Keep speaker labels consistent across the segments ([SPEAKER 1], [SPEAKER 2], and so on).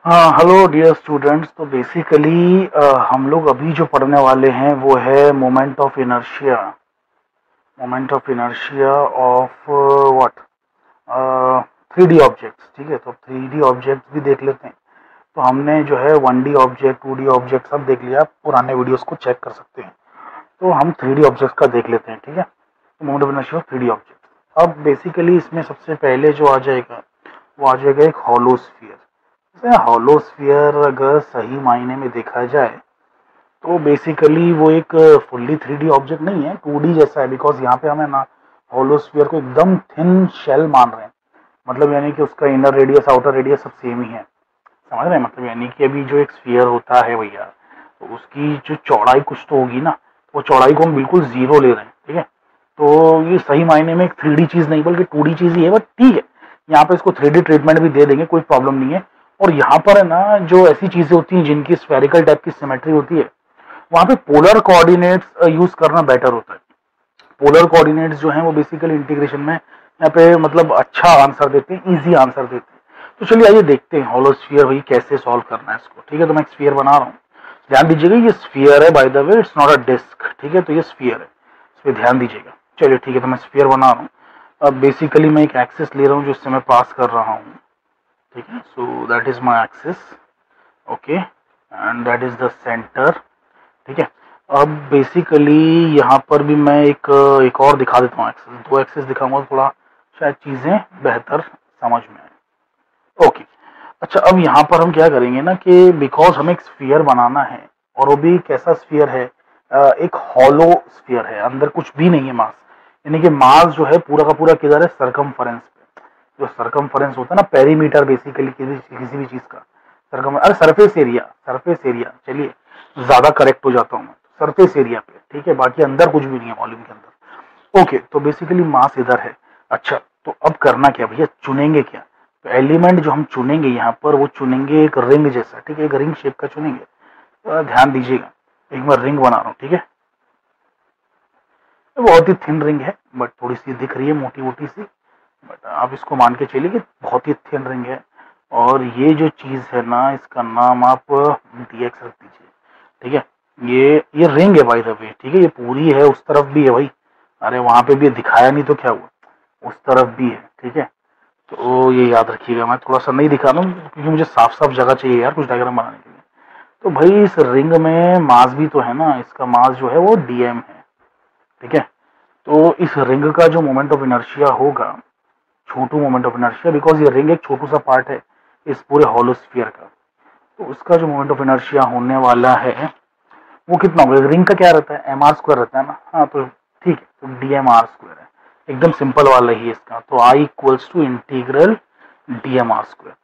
[SPEAKER 1] हाँ, hello dear students. तो basically हम लोग अभी जो पढ़ने वाले हैं वो है moment of inertia of what 3D objects. ठीक है, तो 3D ऑब्जेक्ट्स भी देख लेते हैं। तो हमने जो है 1D ऑब्जेक्ट 2D ऑब्जेक्ट सब देख लिया, आप पुराने वीडियोस को चेक कर सकते हैं। तो हम 3D ऑब्जेक्ट्स का देख लेते हैं। ठीक है, तो moment of inertia of 3D object. अब बेसिकली इसमें सबसे पहले जो आ जाएगा वो आ जाएगा एक हॉलो स्फीयर। हॉलो स्फीयर अगर सही मायने में देखा जाए तो बेसिकली वो एक फुल्ली 3D ऑब्जेक्ट नहीं है, 2D जैसा है। बिकॉज यहाँ पे हमें ना हॉलो स्फीयर को एकदम थिन शेल मान रहे हैं। मतलब यानी कि उसका इनर रेडियस आउटर रेडियस सब सेम ही है। समझ रहे हैं? मतलब यानी कि अभी जो एक स्फीयर होता है भैया, तो उसकी जो चौड़ाई कुछ तो होगी ना, वो चौड़ाई को हम बिल्कुल जीरो ले रहे हैं। ठीक है, तो ये सही मायने में एक 3D चीज नहीं बल्कि 2D चीज ही है। बट ठीक है, यहाँ पे इसको 3D ट्रीटमेंट भी दे देंगे, कोई प्रॉब्लम नहीं है। और यहाँ पर है ना, जो ऐसी चीजें होती हैं जिनकी स्फेरिकल टाइप की सिमेट्री होती है, वहां पे पोलर कोऑर्डिनेट्स यूज करना बेटर होता है। पोलर कोऑर्डिनेट्स जो हैं वो बेसिकली इंटीग्रेशन में यहाँ पे मतलब अच्छा आंसर देते हैं, इजी आंसर देते हैं। तो चलिए आइए देखते हैं हॉलो स्फीयर भाई कैसे सॉल्व करना है इसको। ठीक है, तो मैं एक स्फीयर बना रहा हूँ। ध्यान दीजिएगा ये स्फीयर है, by the way it's not a disc. ठीक है, तो ये स्फीयर है, इस पर ध्यान दीजिएगा। चलिए ठीक है, तो मैं स्फीयर बना रहा हूँ। अब बेसिकली मैं एक एक्सिस ले रहा हूँ जो इससे मैं पास कर रहा हूँ। ठीक है, so that is my axis. Okay, and that is the centre. ठीक है, अब बेसिकली यहाँ पर भी मैं एक और दिखा देता हूँ एक्सिस। दो एक्सिस दिखाऊंगा तो थोड़ा शायद चीजें बेहतर समझ में आए। ओके, अच्छा अब यहाँ पर हम क्या करेंगे ना कि बिकॉज हमें एक स्फीयर बनाना है, और वो भी कैसा स्फीयर है, एक हॉलो स्फीयर है, अंदर कुछ भी नहीं है मास। यानी कि मास जो है पूरा का पूरा किधर है, सरकमफेरेंस पे। जो सरकमफेरेंस होता है ना, पेरीमीटर बेसिकली किसी भी चीज का अरे सरफेस एरिया चलिए ज्यादा करेक्ट हो जाता हूँ मैं, सरफेस एरिया पे। ठीक है, बाकी अंदर कुछ भी नहीं है वॉल्यूम के अंदर। ओके, तो बेसिकली मास इधर है। अच्छा, तो अब करना क्या भैया, चुनेंगे क्या? तो एलिमेंट जो हम चुनेंगे यहाँ पर वो चुनेंगे एक रिंग जैसा। ठीक है, एक रिंग शेप का चुनेंगे। तो ध्यान दीजिएगा, एक बार रिंग बना रहा हूँ। ठीक है, तो बहुत ही थिन रिंग है, बट थोड़ी सी दिख रही है मोटी मोटी सी। बट आप इसको मान के चलिए कि बहुत ही थिन रिंग है। और ये जो चीज है ना, इसका नाम आप dx रख दीजिए। ठीक है, ये रिंग है बाय द वे। ठीक है, ये पूरी है, उस तरफ भी है भाई। अरे वहां पे भी दिखाया नहीं तो क्या हुआ, उस तरफ भी है। ठीक है, तो ये याद रखिएगा। मैं थोड़ा सा नहीं दिखा रहा हूँ क्योंकि मुझे साफ साफ जगह चाहिए यार कुछ डायग्राम बनाने के लिए। तो भाई इस रिंग में मास भी तो है ना, इसका मास जो है वो dm है। ठीक है, तो इस रिंग का जो मोमेंट ऑफ इनर्शिया होगा, छोटू मोमेंट ऑफ इनर्शिया, बिकॉज ये रिंग एक छोटू सा पार्ट है इस पूरे हॉलोस्फीयर का, तो उसका जो मोमेंट ऑफ इनर्शिया होने वाला है वो कितना होगा? रिंग का क्या रहता है, एम आर स्क्वायर रहता है ना। हाँ, तो ठीक है, तो डी एम आर स्क्वायर है, एकदम सिंपल वाला ही इसका। तो I equals to integral D M R square.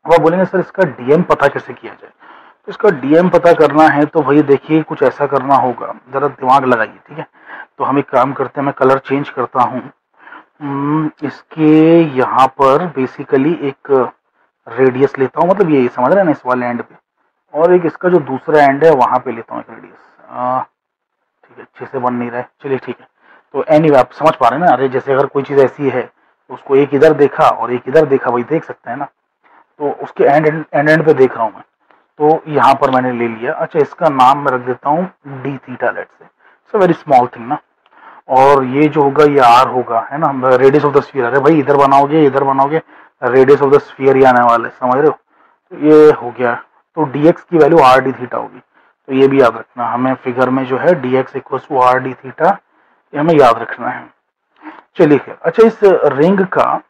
[SPEAKER 1] अब आप बोलेंगे सर इसका डीएम पता कैसे किया जाए? तो इसका डीएम पता करना है तो भाई देखिए कुछ ऐसा करना होगा, जरा दिमाग लगाइए। ठीक है, तो हम एक काम करते हैं, मैं कलर चेंज करता हूँ। इसके यहाँ पर बेसिकली एक रेडियस लेता हूँ, मतलब ये समझ रहे हैं ना, इस वाले एंड पे। और एक इसका जो दूसरा एंड है वहां पे लेता हूँ एक रेडियस। ठीक है, अच्छे से बन नहीं रहा है, चलिए ठीक है। तो एनीवे आप समझ पा रहे हैं ना। अरे जैसे अगर कोई चीज ऐसी है तो उसको एक इधर देखा और एक इधर देखा, वही देख सकते हैं ना। तो उसके एंड पे देख रहा हूँ मैं, तो यहाँ पर मैंने ले लिया। अच्छा, इसका नाम मैं रख देता हूँ डी थीटा, लेट से। It's a very small thing ना। और ये जो होगा ये आर होगा, है ना, रेडियस ऑफ द स्फीयर। अरे भाई इधर बनाओगे रेडियस ऑफ द स्फीयर ही आने वाला है, समझ रहे हो? तो ये हो गया। तो dx की वैल्यू आर डी थीटा होगी। तो ये भी याद रखना हमें, फिगर में जो है dx equal to R D theta, ये हमें याद रखना है। चलिए खैर, अच्छा इस रिंग का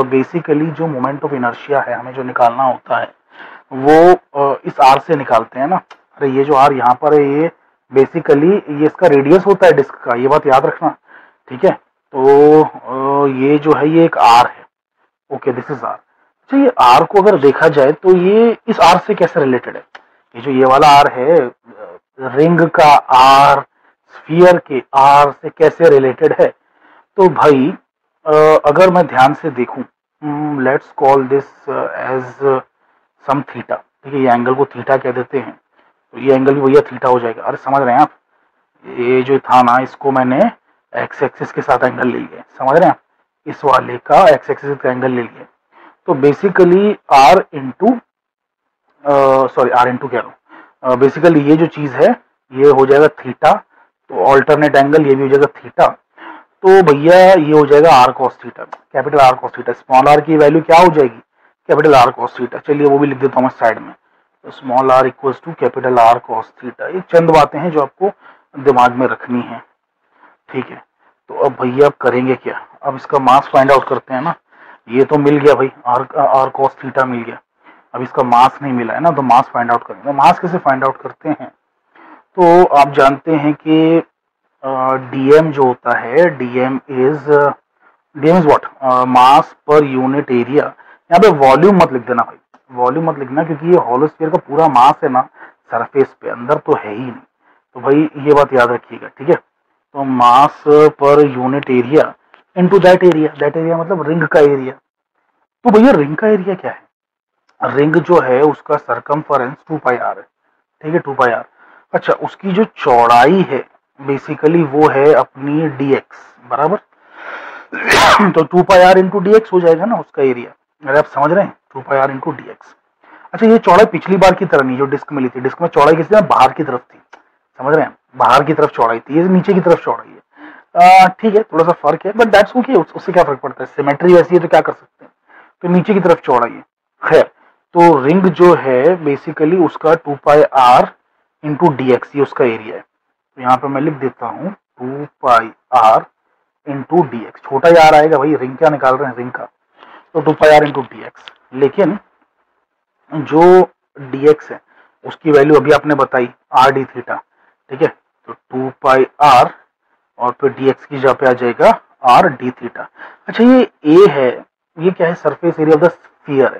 [SPEAKER 1] बेसिकली जो मोमेंट ऑफ इनर्शिया है हमें जो निकालना होता है वो इस आर से निकालते हैं ना। अरे ये जो आर यहाँ पर है, ये बेसिकली ये इसका रेडियस होता है डिस्क का, ये बात याद रखना। ठीक है, तो ये जो है ये एक आर है। Okay, this is R. अच्छा, ये आर को अगर देखा जाए तो ये इस आर से कैसे रिलेटेड है? ये जो ये वाला आर है, रिंग का आर स्फीयर के आर से कैसे रिलेटेड है? तो भाई अगर मैं ध्यान से देखूं, let's call this as some theta. ठीक है, ये एंगल को थीटा कह देते हैं, तो ये एंगल भी भैया थीटा हो जाएगा। अरे समझ रहे हैं आप? ये जो था ना, इसको मैंने एक्स एक्सिस के साथ एंगल ले लिया, समझ रहे हैं आप? इस वाले का एक्स एक्सिस का एंगल ले लिया। तो basically R into sorry R into कह रहा हूँ, बेसिकली ये जो चीज है ये हो जाएगा थीटा, तो ऑल्टरनेट एंगल ये भी हो जाएगा थीटा, तो भैया ये हो जाएगा R cos theta, capital R cos theta. Small R की वैल्यू क्या हो जाएगी, कैपिटल आर कॉस थीटा। चलिए वो भी लिख देता हूँ मैं साइड में, तो small R equals to capital R cos theta. ये चंद बातें हैं जो आपको दिमाग में रखनी है, ठीक है। तो अब भैया अब करेंगे क्या, अब इसका मास फाइंड आउट करते हैं ना। ये तो मिल गया भाई, आर कॉस थीटा मिल गया, अब इसका मास नहीं मिला है ना, तो मास फाइंड आउट करेंगे। मास कैसे फाइंड आउट करते हैं, तो आप जानते हैं कि डीएम जो होता है, DM is what, mass per unit area. यहाँ पे वॉल्यूम मत लिख देना भाई, वॉल्यूम मत लिखना, क्योंकि ये होलोस्फीयर का पूरा मास है ना सरफेस पे, अंदर तो है ही नहीं। तो भाई ये बात याद रखिएगा, ठीक है। तो mass per unit area into that area मतलब रिंग का एरिया। तो भैया रिंग का एरिया क्या है, रिंग जो है उसका सरकमफरेंस 2 पाई आर है, ठीक है, 2 पाई आर। अच्छा, उसकी जो चौड़ाई है बेसिकली वो है अपनी dx बराबर तो 2 पाई आर इंटू डी एक्स हो जाएगा ना उसका एरिया, अरे आप समझ रहे हैं, 2 पाई आर इंटू डी एक्स। अच्छा, ये चौड़ाई पिछली बार की तरह नहीं, जो डिस्क मिली थी, डिस्क में चौड़ाई किसी बाहर की तरफ थी, समझ रहे हैं, बाहर की तरफ चौड़ाई थी, ये नीचे की तरफ चौड़ाई है। ठीक है, थोड़ा सा फर्क है, बट दैट्स ओके, उससे क्या फर्क पड़ता है, सिमेट्री वैसी है तो क्या कर सकते हैं। तो नीचे की तरफ चौड़ाई है, खैर। तो रिंग जो है बेसिकली उसका 2 पाई आर इंटू डी एक्स, ये उसका एरिया है। तो यहाँ पे मैं लिख देता हूँ 2 पाई आर इंटू डी एक्स, छोटा ही आर आएगा भाई, रिंग क्या निकाल रहे हैं, रिंग का, तो 2 पाई आर इंटू डी एक्स। लेकिन जो डी एक्स है उसकी वैल्यू अभी आपने बताई आर डी थीटा, ठीक है। तो 2 पाई आर और फिर डी एक्स की जगह पे आ जाएगा आर डी थीटा। अच्छा, ये ए है, ये क्या है, surface area of the sphere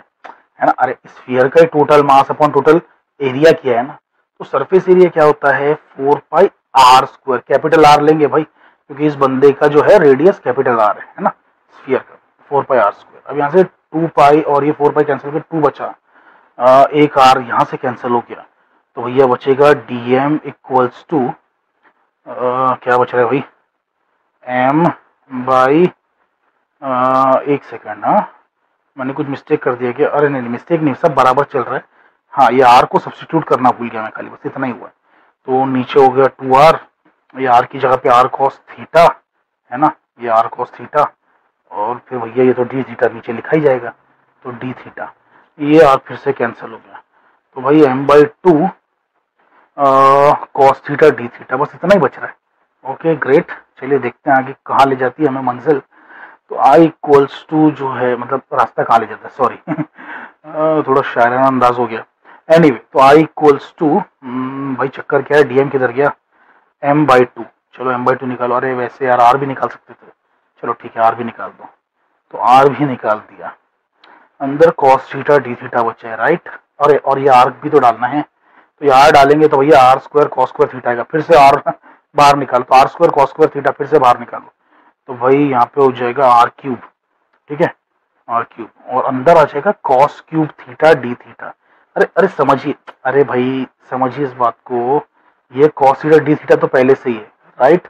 [SPEAKER 1] है ना। अरे स्फीयर का ही total mass upon total area किया है ना, तो सरफेस एरिया क्या होता है 4 पाई आर स्क्वायर, कैपिटल आर लेंगे भाई क्योंकि इस बंदे का जो है रेडियस कैपिटल आर है ना, स्फीयर का 4 पाई आर स्क्वायर। अब यहाँ से 2 पाई और ये 4 पाई कैंसिल करके 2 बचा, एक आर यहाँ से कैंसिल हो गया, तो भैया बचेगा डी एम इक्वल्स टू क्या बच रहा है भाई, एम बाई, एक सेकेंड, हाँ मैंने कुछ मिस्टेक कर दिया क्या, अरे नहीं मिस्टेक नहीं, सब बराबर चल रहा है। हाँ, ये आर को सब्स्टिट्यूट करना भूल गया मैं, खाली बस इतना ही हुआ है। तो नीचे हो गया 2r, ये आर की जगह पे आर कॉस थीटा है ना, ये आर कॉस थीटा, और फिर भैया ये तो डी थीटा नीचे लिखा ही जाएगा, तो डी थीटा, ये आर फिर से कैंसिल हो गया, तो भाई m by 2 cos theta D theta, बस इतना ही बच रहा है। ओके ग्रेट, चलिए देखते हैं आगे कहाँ ले जाती है हमें मंजिल। तो आई इक्वल्स टू जो है, मतलब रास्ता कहाँ ले जाता है, सॉरी थोड़ा शायराना अंदाज हो गया। एनीवे, तो आई इक्वल्स टू, भाई चक्कर क्या है, डीएम किधर गया, m बाई 2, चलो m बाई 2 निकालो। अरे वैसे यार आर भी निकाल सकते थे, चलो ठीक है आर भी निकाल दो, तो आर भी निकाल दिया, अंदर कॉस थीटा डी थीटा बचा है, राइट। अरे और ये आर भी तो डालना है, तो ये आर डालेंगे तो भैया R square cos square theta आएगा, फिर से आर बाहर निकालो, तो R square cos square theta फिर से बाहर निकालो, तो भाई यहाँ पे हो जाएगा आर क्यूब, ठीक है, आर क्यूब, और अंदर आ जाएगा cos cube theta D theta. अरे अरे समझिए, अरे भाई समझिए इस बात को, ये कॉस थीटा डी थीटा तो पहले से ही है, राइट।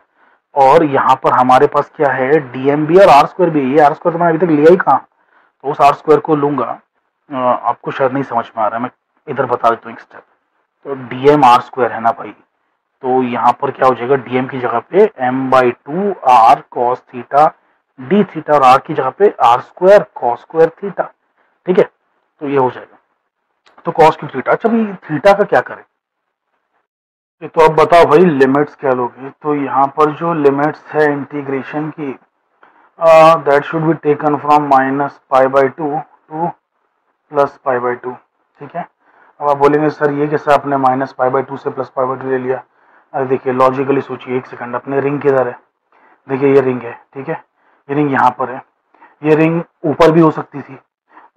[SPEAKER 1] और यहाँ पर हमारे पास क्या है, डीएम भी और आर स्क्वायर भी, ये आर स्क्वायर तो मैंने अभी तक लिया ही कहाँ, तो उस आर स्क्वायर को लूंगा। आपको शायद नहीं समझ में आ रहा है, मैं इधर बता देता हूँ एक स्टेप। तो डीएम आर स्क्वायर है ना भाई, तो यहाँ पर क्या हो जाएगा, डीएम की जगह पे m by 2 R cos theta D theta, और आर की जगह पे R square cos square theta, ठीक है, तो ये हो जाएगा, तो कॉस क्यूब थीटा। अच्छा भाई थीटा का क्या करें, तो अब बताओ भाई लिमिट्स क्या लोगे। तो यहाँ पर जो लिमिट्स है इंटीग्रेशन की, that should be taken from minus pi by 2 two plus pi by 2, ठीक है। अब आप बोलेंगे सर ये कैसे आपने माइनस पाई बाई 2 से प्लस पाई बाई 2 ले लिया। अरे देखिए लॉजिकली सोचिए, एक सेकंड, अपने रिंग किधर है, देखिए ये रिंग है, ठीक है, ये रिंग यहाँ पर है, ये रिंग ऊपर भी हो सकती थी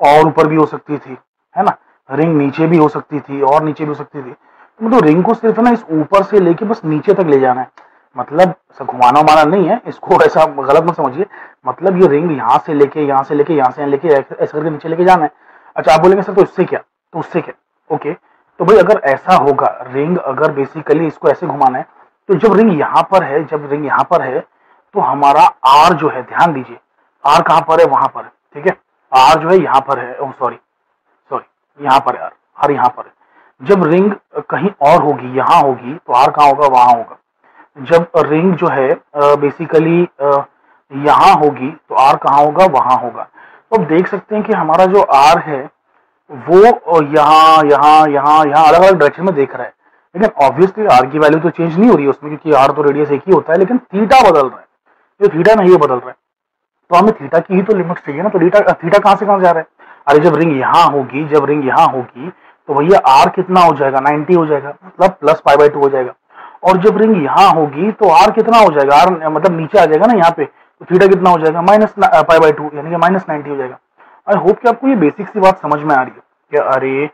[SPEAKER 1] और ऊपर भी हो सकती थी, है ना, रिंग नीचे भी हो सकती थी और नीचे भी हो सकती थी। तो मतलब रिंग को सिर्फ ना इस ऊपर से लेके बस नीचे तक ले जाना है, मतलब घुमाना उमाना नहीं है, इसको ऐसा गलत मत समझिए, मतलब ये रिंग यहाँ से लेके यहाँ से लेके यहाँ से लेके ऐसा करके नीचे लेके जाना है। अच्छा आप बोलेंगे सर तो इससे क्या, तो उससे क्या, ओके। तो भाई अगर ऐसा होगा, रिंग अगर बेसिकली इसको ऐसे घुमाना है, तो जब रिंग यहाँ पर है, जब रिंग यहाँ पर है तो हमारा आर जो है, ध्यान दीजिए आर कहाँ पर है, वहां पर है, ठीक है, आर जो है यहाँ पर है, सॉरी यहाँ पर है आर, आर यहाँ पर है। जब रिंग कहीं और होगी, यहाँ होगी, तो आर कहाँ होगा, वहां होगा। जब रिंग जो है बेसिकली यहाँ होगी तो आर कहाँ होगा, वहां होगा। तो अब देख सकते हैं कि हमारा जो आर है वो यहाँ यहाँ यहाँ यहाँ अलग अलग डायरेक्शन में देख रहा है, लेकिन ऑब्वियसली आर की वैल्यू तो चेंज नहीं हो रही है उसमें, क्योंकि आर तो रेडियस एक ही होता है, लेकिन थीटा बदल रहा है। जो थीटा नहीं ये बदल रहा है, तो हमें थीटा की ही तो लिमिट चाहिए ना। तो थीटा कहाँ से कहाँ जा रहा है? अरे जब रिंग यहाँ होगी, जब रिंग यहाँ होगी तो भैया आर कितना हो जाएगा, 90 हो जाएगा, मतलब प्लस π/2 हो जाएगा। और जब रिंग यहाँ होगी तो आर कितना हो जाएगा, आर मतलब नीचे आ जाएगा ना यहाँ पे, तो थीटा कितना हो जाएगा, माइनस π/2 यानी कि -90 हो जाएगा। आई होप कि आपको ये बेसिक सी बात समझ में आ रही है कि अरे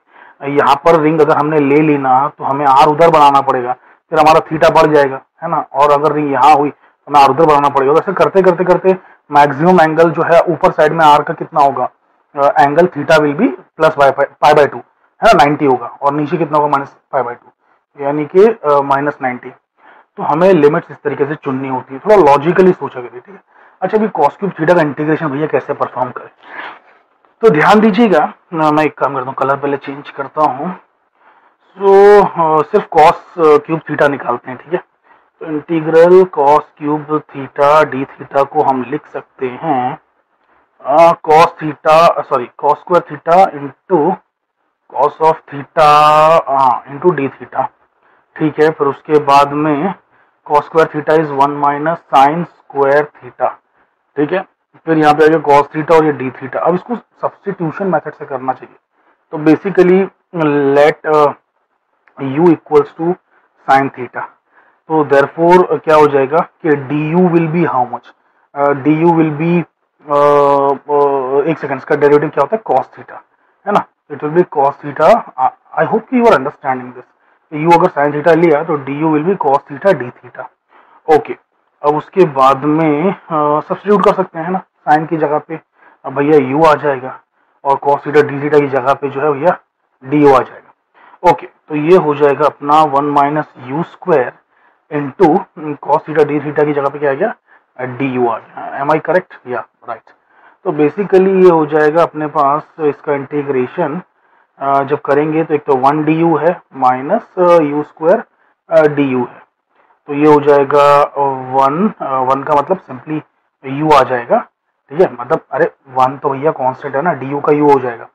[SPEAKER 1] यहाँ पर रिंग अगर हमने ले ली ना तो हमें आर उधर बनाना पड़ेगा, फिर हमारा थीटा बढ़ जाएगा, है ना। और अगर रिंग यहाँ हुई तो हमें आर उधर बनाना पड़ेगा। ऐसे करते करते करते मैक्सिमम एंगल जो है ऊपर साइड में आर का कितना होगा, angle theta will be plus π/2, है ना, 90 होगा। और नीचे कितना होगा, -π/2 यानी कि -90। तो हमें लिमिट्स इस तरीके से चुननी होती है, थोड़ा लॉजिकली सोचा करिए, ठीक है। अच्छा, अभी cos क्यूब थीटा का इंटीग्रेशन भैया कैसे परफॉर्म करें, तो ध्यान दीजिएगा। मैं एक काम करता हूँ, कलर पहले चेंज करता हूँ। तो सिर्फ cos क्यूब थीटा निकालते हैं, ठीक है। तो integral cos cube theta D theta को हम लिख सकते हैं cos square theta into cos of theta into D theta, ठीक है। फिर उसके बाद में cos square theta is 1 minus sine square theta, ठीक है। फिर यहाँ पे आ गया cos थीटा और ये डी थीटा। अब इसको सब्स्टिट्यूशन मेथड से करना चाहिए। तो basically let u equals to sine theta, तो देयरफॉर क्या हो जाएगा कि du will be how much, du will be एक सेकंड, इसका डेरिवेटिव क्या होता है, cos थीटा, है ना। It will be cos theta. I hope कि you are understanding this. u अगर साइन थीटा लिया तो du will be cos theta D theta, okay. अब उसके बाद में सब्स्टिट्यूट कर सकते हैं ना, साइन की जगह पे अब भैया u आ जाएगा और cos थीटा डी थीटा की जगह पे जो है भैया du आ जाएगा, ओके। तो ये हो जाएगा अपना 1 minus you square into cos theta D theta की जगह पे क्या आ गया, du आ गया। एम आई करेक्ट, या राइट। तो बेसिकली ये हो जाएगा अपने पास इसका इंटीग्रेशन जब करेंगे तो एक तो 1 du है माइनस यू स्क्वायर du है, तो ये हो जाएगा 1 का मतलब सिंपली u आ जाएगा, ठीक है। मतलब अरे 1 तो भैया कांस्टेंट है ना, du का u हो जाएगा,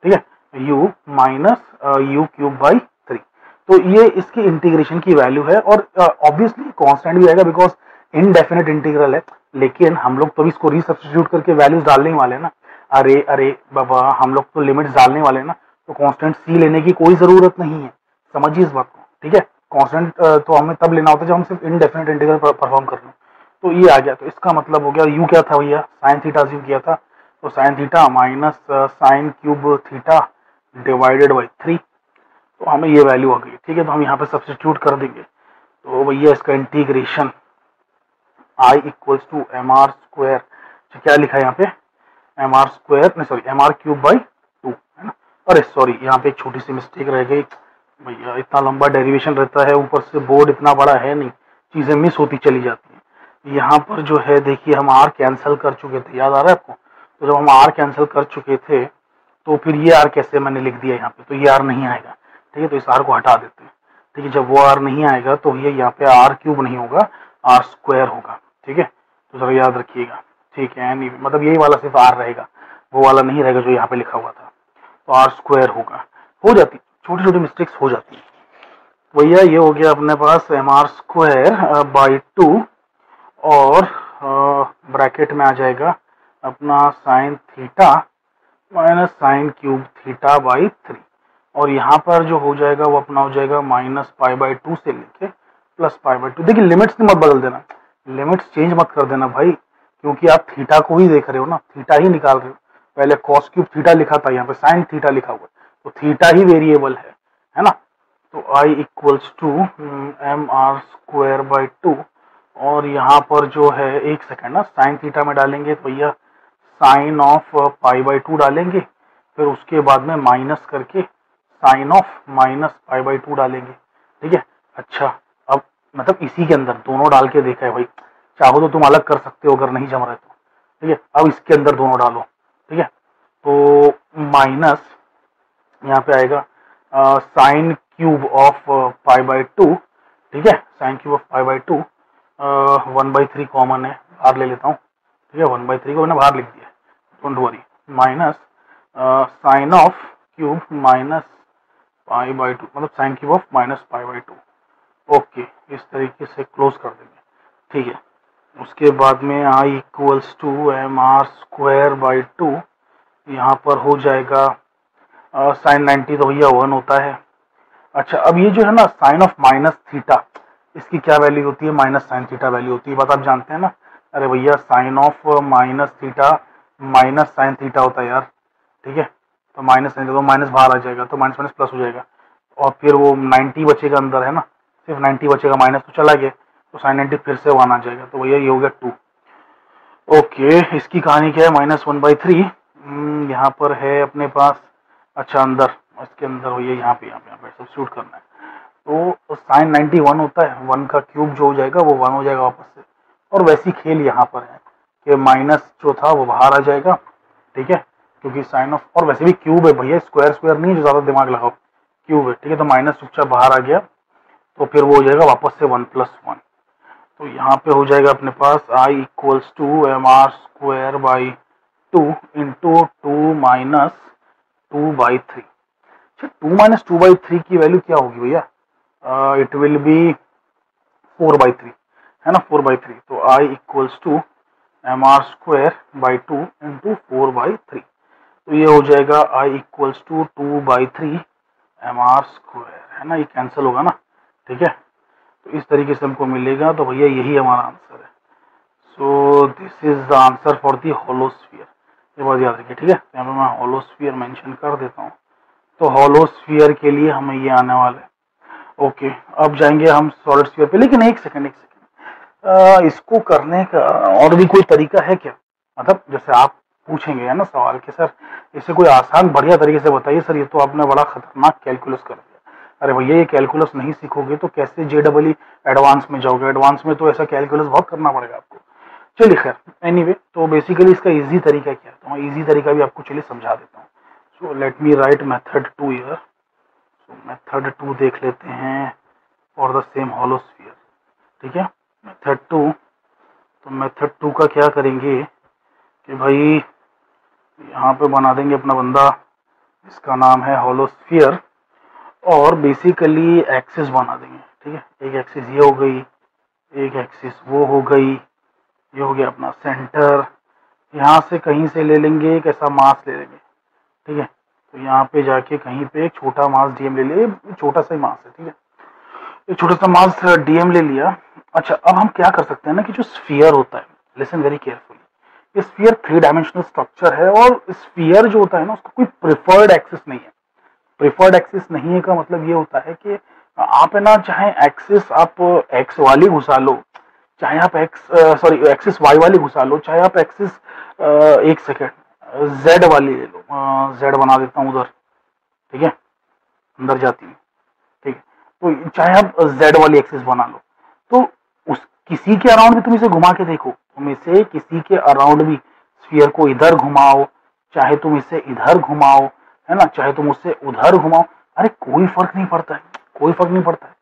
[SPEAKER 1] ठीक है, u minus u cube by 3। तो ये इसकी इंटीग्रेशन की वैल्यू है, और ऑब्वियसली कांस्टेंट भी आएगा बिकॉज इनडेफिनेट इंटीग्रल है, लेकिन हम लोग तो भी इसको रीसब्स्टिट्यूट करके वैल्यूज डालने वाले हैं ना। अरे अरे बाबा, हम लोग तो लिमिट्स डालने वाले हैं ना, तो कांस्टेंट सी लेने की कोई जरूरत नहीं है, समझिए इस बात को, ठीक है। कांस्टेंट तो हमें तब लेना होता है जब हम सिर्फ इनडेफिनेट इंटीग्रल परफॉर्म कर रहे हैं। तो ये आ गया, तो इसका मतलब हो गया यू क्या था भैया, साइन थीटा अज्यूम किया था, तो sine theta minus sine cube theta divided by 3, तो हमें ये वैल्यू आ गई, ठीक है। तो हम यहाँ पे सब्स्टिट्यूट कर देंगे, तो भैया इसका integration i equals to M R square, क्या लिखा है यहाँ पे, एम आर स्क्वायर नहीं sorry M R cube by 2, है ना। अरे सॉरी, यहाँ पे एक छोटी सी मिस्टेक रह गई भैया, इतना लंबा डेरिवेशन रहता है, ऊपर से बोर्ड इतना बड़ा है नहीं, चीज़ें मिस होती चली जाती हैं। यहाँ पर जो है देखिए, हम आर कैंसिल कर चुके थे, याद आ रहा है आपको। तो जब हम आर कैंसिल कर चुके थे तो फिर ये आर कैसे मैंने लिख दिया यहाँ पे, तो ये आर नहीं आएगा, ठीक है। तो इस आर को हटा देते हैं, ठीक है। जब वो आर नहीं आएगा तो ये यहाँ पे आर क्यूब नहीं होगा, आर स्क्वायर होगा, ठीक है। तो जरा याद रखिएगा, ठीक है। यानी मतलब यही वाला सिर्फ आर रहेगा, वो वाला नहीं रहेगा जो यहाँ पे लिखा हुआ था, तो आर स्क्वायर होगा। हो जाती छोटी छोटी मिस्टेक्स हो जाती है भैया। ये हो गया अपने पास एम आर स्क्वायर बाई 2, और ब्रैकेट में आ जाएगा अपना sine theta minus sine cube theta by 3, और यहाँ पर जो हो जाएगा वो अपना हो जाएगा -π/2 से लेके प्लस π/2। देखिए लिमिट्स मत बदल देना, लिमिट्स चेंज मत कर देना भाई, क्योंकि आप थीटा को ही देख रहे हो ना, थीटा ही निकाल रहे हो। पहले cos क्यूब थीटा लिखा था, यहाँ पे साइन थीटा लिखा हुआ है, तो थीटा ही वेरिएबल है ना। तो i equals to M R square by 2, और यहाँ पर जो है एक सेकेंड ना, साइन थीटा में डालेंगे तो भैया साइन ऑफ π/2 डालेंगे, फिर उसके बाद में माइनस करके साइन ऑफ माइनस π/2 डालेंगे, ठीक है। अच्छा, अब मतलब इसी के अंदर दोनों डाल के देखा है भाई, चाहो तो तुम अलग कर सकते हो अगर नहीं जम रहे तो, ठीक है। अब इसके अंदर दोनों डालो, ठीक है। तो माइनस यहाँ पे आएगा sign cube of pi by to, ठीक है, sign cube of pi by to, 1/3 common है, बाहर ले लेता हूँ, ठीक है, 1/3 को मैंने बाहर लिख दिया, don't worry, minus sine of cube minus pi by two, मतलब sine cube of minus pi by two. Okay, इस तरीके से क्लोज कर देंगे, ठीक है। उसके बाद में I equals to M R square by two, यहाँ पर हो जाएगा साइन 90 तो भैया 1 होता है। अच्छा, अब ये जो है ना साइन ऑफ माइनस थीटा, इसकी क्या वैल्यू होती है, माइनस साइन थीटा वैल्यू होती है, बात आप जानते हैं ना। अरे भैया sine of minus theta minus sine theta होता है यार, ठीक है, तो माइनस साइन तो माइनस बाहर आ जाएगा, तो माइनस माइनस प्लस हो जाएगा, और फिर वो 90 बचेगा अंदर, है ना, सिर्फ 90 बचेगा, माइनस तो चला गया, तो साइन 90 फिर से 1 आ जाएगा, तो भैया ये हो गया 2। ओके, इसकी कहानी क्या है, -1/3 यहाँ पर है अपने पास। अच्छा, अंदर इसके अंदर भैया यहाँ पे सब्स्टिट्यूट करना है, तो साइन 90 1 होता है, 1 का क्यूब जो हो जाएगा वो 1 हो जाएगा वापस से, और वैसी खेल यहाँ पर है कि माइनस जो था वो बाहर आ जाएगा, ठीक है, क्योंकि साइन ऑफ, और वैसे भी क्यूब है भैया, स्क्वायर स्क्वायर नहीं है जो ज़्यादा दिमाग लगाओ, क्यूब है, ठीक है, तो माइनस चुपचाप बाहर आ गया, तो फिर वो हो जाएगा वापस से 1 + 1, तो यहाँ पे हो जाएगा अपने पास I equals to M R square by 2 into 2 minus 2/3। अच्छा, 2 - 2/3 की वैल्यू क्या होगी भैया, इट विल बी 4/3, है ना, 4/3, तो I equals to M R square by 2 into 4/3, तो ये हो जाएगा I equals to 2/3 M R square, है ना, ये कैंसिल होगा ना, ठीक है, तो इस तरीके से हमको मिलेगा, तो भैया यही हमारा आंसर है। So this is the answer for the hollow sphere, ये बात याद रखिए, ठीक है, यहाँ पे मैं होलोस्फीयर मेंशन कर देता हूँ, तो होलोस्फीयर के लिए हमें ये आने वाला है। ओके, अब जाएंगे हम सॉलिड स्फीयर पे, लेकिन एक सेकंड, इसको करने का और भी कोई तरीका है क्या, मतलब जैसे आप पूछेंगे है ना सवाल कि सर इसे कोई आसान बढ़िया तरीके से बताइए, सर ये तो आपने बड़ा खतरनाक कैलकुलस कर दिया। अरे भैया, ये कैलकुलस नहीं सीखोगे तो कैसे JEE एडवांस में जाओगे, एडवांस में तो ऐसा कैलकुलस बहुत करना पड़ेगा आपको। चलिए खैर, एनीवे, तो बेसिकली इसका इजी तरीका क्या है, तो मैं इजी तरीका भी आपको चलिए समझा देता हूँ। So let me right method 2 here. So method 2 देख लेते हैं फॉर द सेम होलोस्फीयर, ठीक है, मेथड 2। तो मेथड 2 का क्या करेंगे कि भाई यहाँ पे बना देंगे अपना बंदा, इसका नाम है होलोस्फीयर, और बेसिकली एक्सिस बना देंगे, ठीक है, एक एक्सिस ये हो गई, एक एक्सिस वो हो गई, ये हो गया अपना सेंटर, यहाँ से कहीं से ले लेंगे एक ऐसा मास ले लेंगे, ठीक है, तो यहाँ पे जाके कहीं पे एक छोटा मास DM ले लिए, छोटा सा ही मास है, ठीक है, एक छोटा सा मास DM ले लिया। अच्छा, अब हम क्या कर सकते हैं ना कि जो स्फीयर होता है, लिसन वेरी केयरफुली, ये स्फीयर 3 डायमेंशनल स्ट्रक्चर है, और स्फीयर जो होता है ना उसका कोई प्रिफर्ड एक्सिस नहीं है। प्रिफर्ड एक्सिस नहीं है का मतलब ये होता है कि आप है ना, चाहे एक्सिस आप एक्स वाली घुसा लो, चाहे आप एक्सिस वाई वाली घुसा लो, चाहे आप एक्सिस एक सेकेंड जेड वाली ले लो, जेड बना देता हूँ उधर, ठीक है, अंदर जाती है, ठीक है, तो चाहे आप जेड वाली एक्सिस बना लो, तो उस किसी के अराउंड भी तुम इसे घुमा के देखो, तुम इसे किसी के अराउंड भी स्फीयर को इधर घुमाओ, चाहे तुम इसे इधर घुमाओ, है ना, चाहे तुम उससे उधर घुमाओ, अरे कोई फर्क नहीं पड़ता है, कोई फर्क नहीं पड़ता है,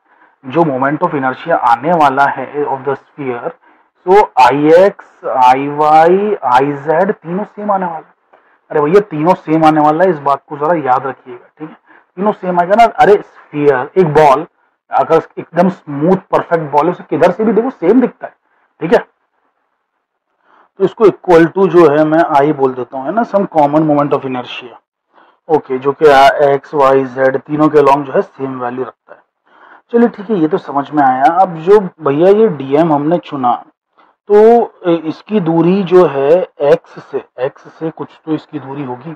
[SPEAKER 1] जो मोमेंट ऑफ इनर्शिया आने वाला है of the sphere, so IX IY IZ तीनों सेम आने वाला है। अरे भैया, तीनों सेम आने वाला है, इस बात को जरा याद रखिएगा, ठीक है, तीनों सेम आएगा ना। अरे स्फीयर, एक बॉल अगर एकदम स्मूथ परफेक्ट बॉल है, उसे किधर से भी देखो सेम दिखता है, ठीक है, तो इसको इक्वल टू जो है मैं आई बोल देता हूँ, है ना, some common moment of inertia, okay, जो कि X Y Z तीनों के अलॉन्ग जो है सेम वैल्यू रखता है। चलिए ठीक है, ये तो समझ में आया। अब जो भैया ये DM हमने चुना, तो इसकी दूरी जो है x से कुछ तो इसकी दूरी होगी।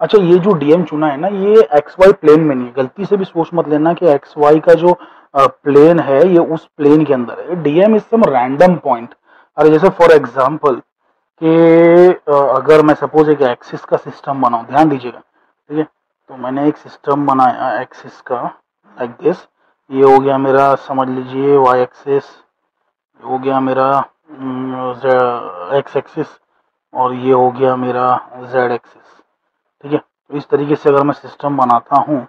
[SPEAKER 1] अच्छा, ये जो DM चुना है ना, ये XY प्लेन में नहीं है, गलती से भी सोच मत लेना कि XY का जो प्लेन है ये उस प्लेन के अंदर है। DM is some random point. अरे जैसे फॉर एग्जांपल कि अगर मैं सपोज एक एक्सिस का सिस्टम बनाऊं, ध्यान दीजिएगा, ठीक है, तो मैंने एक सिस्टम बनाया एक्सिस का लाइक दिस, ये हो गया मेरा, समझ लीजिए Y एक्सिस, हो गया मेरा X एक्सिस, और ये हो गया मेरा Z एक्सिस, ठीक है, तो इस तरीके से अगर मैं सिस्टम बनाता हूँ,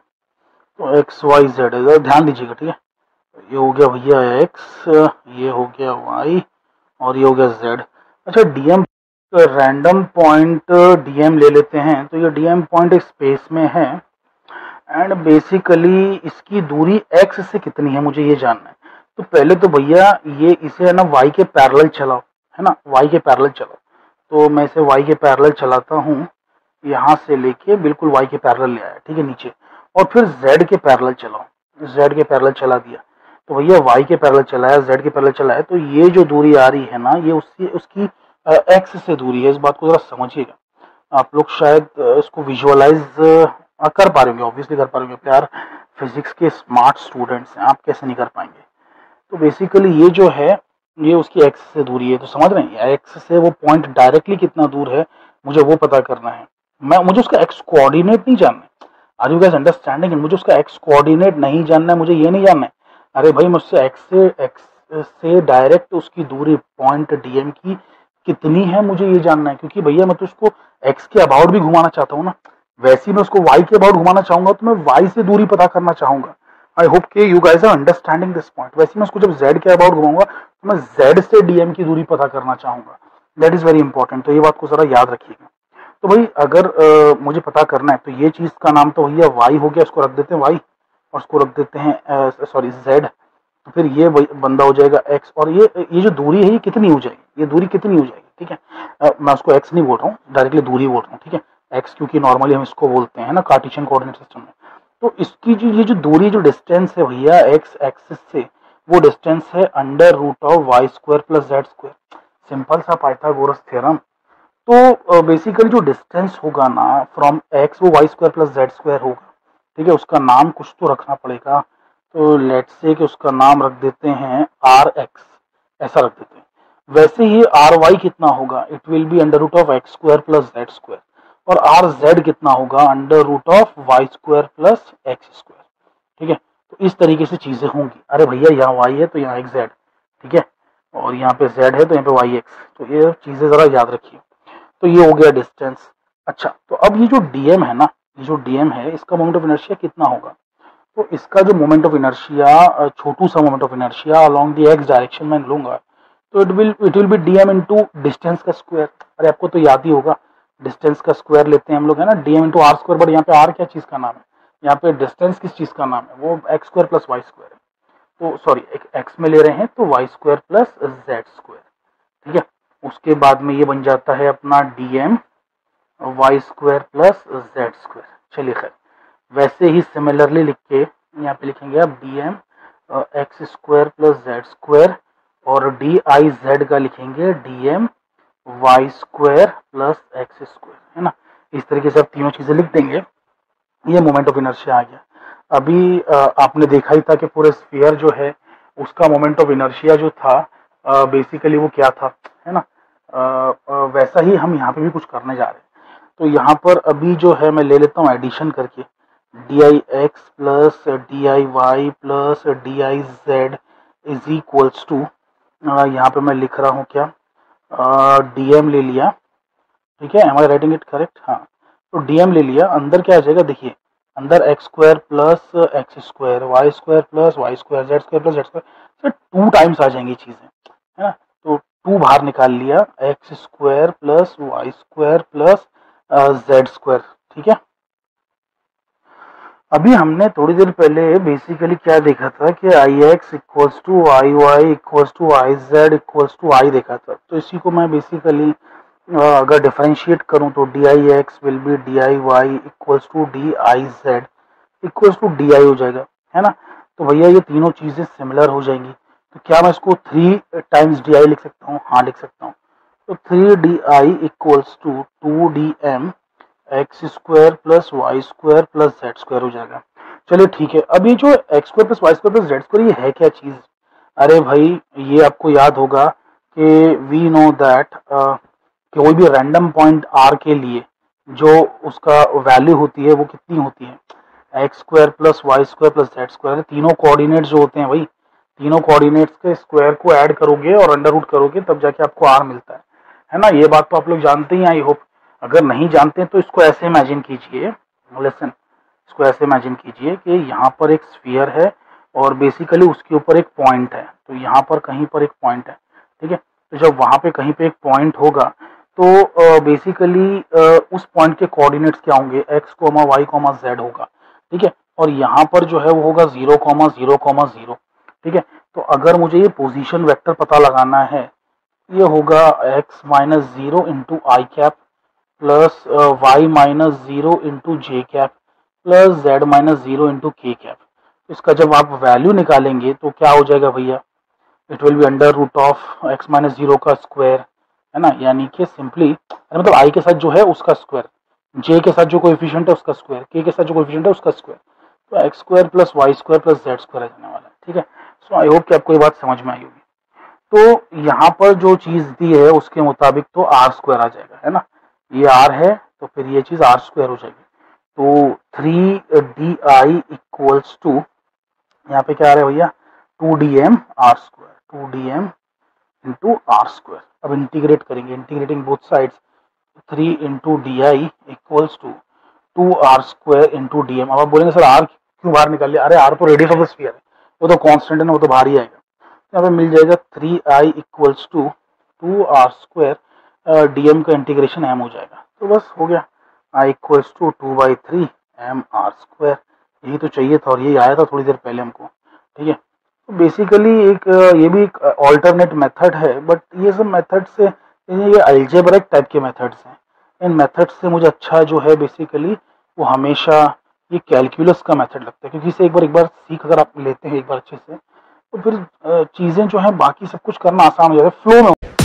[SPEAKER 1] तो एक्स वाई जेड ध्यान दीजिएगा, ठीक है। ये हो गया भैया एक्स, ये हो गया वाई, और ये हो गया जेड। अच्छा, डीएम रैंडम पॉइंट डीएम ले लेते हैं। तो ये डीएम पॉइंट एक स्पेस में है एंड बेसिकली इसकी दूरी एक्स से कितनी है मुझे ये जानना है। तो पहले तो भैया ये इसे है ना वाई के पैरेलल चलाओ, है ना, वाई के पैरेलल चलाओ। तो मैं इसे वाई के पैरेलल चलाता हूँ, यहाँ से लेके बिल्कुल वाई के पैरेलल ले आया, ठीक है, नीचे। और फिर जेड के पैरेलल चलाओ, जेड के पैरेलल चला दिया। तो भैया वाई के पैरेलल चलाया, जेड के पैरेलल चलाया, तो ये जो दूरी आ रही है ना, ये उसकी एक्स से दूरी है। इस बात को जरा समझिएगा। आप लोग शायद इसको विजुअलाइज कर पा रहे होंगे, ऑब्वियसली कर पा रहे होंगे। यार फिजिक्स के स्मार्ट स्टूडेंट्स हैं, आप कैसे नहीं कर पाएंगे। तो बेसिकली ये जो है ये उसकी एक्स से दूरी है। तो समझ रहे हैं, एक्स से वो पॉइंट डायरेक्टली कितना दूर है मुझे वो पता करना है। मुझे उसका एक्स कोऑर्डिनेट नहीं जानना है। Are you guys understanding? मुझे उसका एक्स कोऑर्डिनेट नहीं जानना है, मुझे ये नहीं जानना है अरे भाई मुझसे एक्स से डायरेक्ट उसकी दूरी पॉइंट डीएम की कितनी है मुझे ये जानना है। क्योंकि भैया मैं तो उसको एक्स के अबाउट भी घुमाना चाहता हूँ ना, वैसे ही मैं उसको वाई के अबाउट घुमाना चाहूंगा तो मैं वाई से दूरी पता करना चाहूंगा। आई होप के you guys are understanding this point. वैसे मैं उसको जब जेड के अबाउट घुमाऊंगा तो मैं जेड से डीएम की दूरी पता करना चाहूंगा। दैट इज वेरी इंपॉर्टेंट, तो ये बात को जरा याद रखिएगा। तो भाई अगर मुझे पता करना है तो ये चीज का नाम तो भैया वाई हो गया, इसको रख देते हैं वाई और इसको रख देते हैं सॉरी जेड। तो फिर ये बंदा हो जाएगा एक्स, और ये जो दूरी है ये कितनी हो जाएगी, ये दूरी कितनी हो जाएगी, ठीक है। मैं उसको एक्स नहीं बोल रहा हूँ, डायरेक्टली दूरी बोल रहा हूँ, ठीक है। एक्स क्योंकि नॉर्मली हम इसको बोलते हैं ना कार्टेशियन कोऑर्डिनेट सिस्टम में। तो इसकी जो ये जो दूरी जो डिस्टेंस है भैया एक्स एक्सिस से, वो डिस्टेंस है under root of Y square plus Z square. Simple सा पाइथागोरस थ्योरम। तो बेसिकली जो डिस्टेंस होगा ना फ्रॉम एक्स, वो Y square plus Z square होगा, ठीक है। उसका नाम कुछ तो रखना पड़ेगा। तो लेट्स से कि उसका नाम रख देते हैं आर एक्स, ऐसा रख देते हैं। वैसे ही आर वाई कितना होगा, it will be under root of X square plus Z square. और आर जेड कितना होगा, under root of Y square plus X square, ठीक है। तो इस तरीके से चीजें होंगी। अरे भैया यहाँ वाई है तो यहाँ एक्स जेड, ठीक है, और यहाँ पे जेड है तो यहाँ पे वाई एक्स। तो ये चीजें जरा याद रखिए। तो ये हो गया डिस्टेंस। अच्छा, तो अब ये जो डीएम है ना, ये जो डीएम है इसका मोमेंट ऑफ इनर्शिया कितना होगा। तो इसका जो मोमेंट ऑफ इनर्शिया, छोटू सा moment of inertia along the x direction में लूंगा, तो it will B DM into distance का स्क्वायर। अरे आपको तो याद ही होगा, डिस्टेंस का स्क्वायर लेते हैं हम लोग, है ना, DM into R square. But यहाँ पे आर क्या चीज का नाम है, यहाँ पे डिस्टेंस किस चीज का नाम है, वो X square plus Y square है। तो सॉरी, एक्स में ले रहे हैं तो Y square plus Z square, ठीक है। उसके बाद में ये बन जाता है अपना DM Y square plus Z square. चलिए खैर, वैसे ही सिमिलरली लिख के यहाँ पे लिखेंगे आप DM X square plus Z square, और डी आई जेड का लिखेंगे DM Y square plus X square, है ना। इस तरीके से आप तीनों चीजें लिख देंगे। ये मोमेंट ऑफ इनर्शिया आ गया। अभी आपने देखा ही था कि पूरे स्फीयर जो है उसका मोमेंट ऑफ इनर्शिया जो था बेसिकली वो क्या था, है ना। वैसा ही हम यहाँ पे भी कुछ करने जा रहे हैं। तो यहाँ पर अभी जो है मैं ले लेता हूँ एडिशन करके, D I X plus D I Y plus D I Z is equals to, यहाँ पे मैं लिख रहा हूँ क्या, डीएम ले लिया, ठीक है। Am I writing it correct? हाँ, तो डीएम ले लिया। अंदर क्या आ जाएगा देखिए, अंदर X square plus X square, Y square plus Y square, Z square plus Z square, two times आ जाएंगी चीजें, है ना। तो टू बाहर निकाल लिया, X square plus Y square plus Z square, ठीक है। अभी हमने थोड़ी देर पहले बेसिकली क्या देखा था कि I X equals to I Y equals to I Z equals to I देखा था। तो इसी को मैं बेसिकली अगर डिफरेंशिएट करूं तो D I X will be D I Y equals to D I Z equals to D I हो जाएगा, है ना। तो भैया ये तीनों चीजें सिमिलर हो जाएंगी। तो क्या मैं इसको 3 टाइम्स डी आई लिख सकता हूँ? हाँ लिख सकता हूँ। तो 3 D I equals to 2 D M X square plus Y square plus Z square हो जाएगा। चलिए ठीक है। अब ये जो X square plus Y square plus Z square ये है क्या चीज? अरे भाई ये आपको याद होगा कि वी नो दैट कि कोई भी रैंडम पॉइंट आर के लिए जो उसका वैल्यू होती है वो कितनी होती है, X square plus Y square plus Z square. तीनों कोऑर्डिनेट्स जो होते हैं भाई, तीनों कोऑर्डिनेट्स के स्क्वायर को ऐड करोगे और अंडर रूट करोगे तब जाके आपको आर मिलता है ना। ये बात तो आप लोग जानते ही हैं आई होप। अगर नहीं जानते तो इसको ऐसे इमेजिन कीजिए, लिसन, इसको ऐसे इमेजिन कीजिए कि यहाँ पर एक स्फीयर है और बेसिकली उसके ऊपर एक पॉइंट है, तो यहाँ पर कहीं पर एक पॉइंट है, ठीक है। तो जब वहाँ पे कहीं पे एक पॉइंट होगा तो बेसिकली उस पॉइंट के कोऑर्डिनेट्स क्या होंगे, x, y, z होगा, ठीक है। और यहाँ पर जो है वो होगा 0, 0, 0, ठीक है। तो अगर मुझे ये पोजीशन वेक्टर पता लगाना है, ये होगा x minus 0 into I cap plus y minus 0 into J cap plus z minus 0 into K cap. इसका जब आप वैल्यू निकालेंगे तो क्या हो जाएगा भैया, it will be under root of x minus 0 का स्क्वायर, है ना, यानी कि सिंपली मतलब i के साथ जो है उसका स्क्वायर, j के साथ जो कोएफिशिएंट है उसका स्क्वायर, k के साथ जो कोएफिशिएंट है उसका स्क्वायर, तो x square plus Y square plus Z square आ जाने वाला है, ठीक है। सो आई होप कि आपको ये बात समझ में आई होगी। तो यहाँ पर जो चीज दी है उसके मुताबिक तो आर स्क्वायर आ जाएगा, है ना, ये आर है तो फिर ये चीज आर स्क्वायर हो जाएगी। तो 3di इक्वल्स टू, यहाँ पे क्या आ रहा है भैया, 2dm R square, 2dm into R square. अब इंटीग्रेट करेंगे, integrating both sides, 3 into D I equals to 2r square into D M. अब आप बोलेंगे सर आर क्यों बाहर निकाल लिया, अरे आर तो रेडियस ऑफ द स्फीयर है, वो तो कांस्टेंट है ना, वो तो बाहर ही आएगा। यहाँ पे मिल जाएगा 3i equals to 2r square, D M का इंटीग्रेशन m हो जाएगा, तो बस हो गया, i equals to 2/3 mr square. यही तो चाहिए था और यही आया था थोड़ी देर पहले हमको, ठीक है। तो बेसिकली एक ये भी एक ऑल्टरनेट मेथड है, बट ये सब मेथड से ये अलजेब्रिक टाइप के मेथड्स हैं। इन मेथड से मुझे अच्छा जो है बेसिकली वो हमेशा ये कैलकुलस का मेथड लगता है, क्योंकि इसे एक बार सीख अगर आप लेते हैं एक बार अच्छे से, तो फिर चीज़ें जो हैं बाकी सब कुछ करना आसान हो जाता है, फ्लो में।